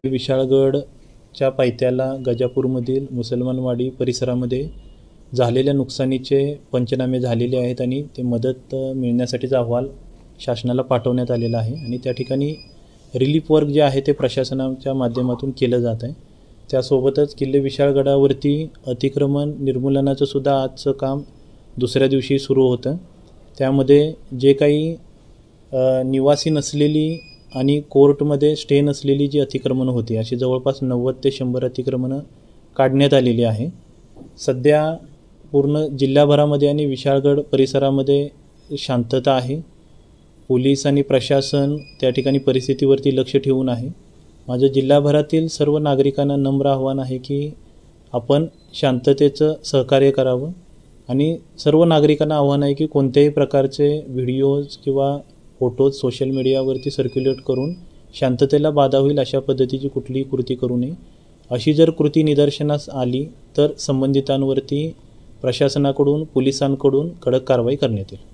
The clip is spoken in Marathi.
विशाळगडच्या पायथ्याला गजापूरमधील मुसलमानवाडी परिसरामध्ये झालेल्या नुकसानीचे पंचनामे झालेले आहेत आणि ते मदत मिळण्यासाठीचा अहवाल शासनाला पाठवण्यात आलेला आहे आणि त्या ठिकाणी रिलीफ वर्क जे आहे ते प्रशासनाच्या माध्यमातून केलं जात आहे। त्यासोबतच किल्ले विशाळगडावरती अतिक्रमण निर्मूलनाचं सुद्धा आजचं काम दुसऱ्या दिवशी सुरू होतं। त्यामध्ये जे काही निवासी नसलेली आणि कोर्टमध्ये स्टे नसलेली जी अतिक्रमणं होती अशी जवळपास 90 ते 100 अतिक्रमणं काढण्यात आलेली आहे। सध्या पूर्ण जिल्हाभरामध्ये आणि विशाळगड परिसरामध्ये शांतता आहे। पोलीस आणि प्रशासन त्या ठिकाणी परिस्थितीवरती लक्ष ठेवून आहे। माझं जिल्हाभरातील सर्व नागरिकांना नम्र आव्हान आहे की आपण शांततेचं सहकार्य करावं आणि सर्व नागरिकांना आव्हान आहे की कोणत्याही प्रकारचे व्हिडिओज किंवा फोटोज सोशल मीडियावरती सर्क्युलेट करून शांततेला बाधा होईल अशा पद्धतीची कुठलीही कृती करू नये। अशी जर कृती निदर्शनास आली तर संबंधितांवरती प्रशासनाकडून पोलिसांकडून कडक कारवाई करण्यात येईल।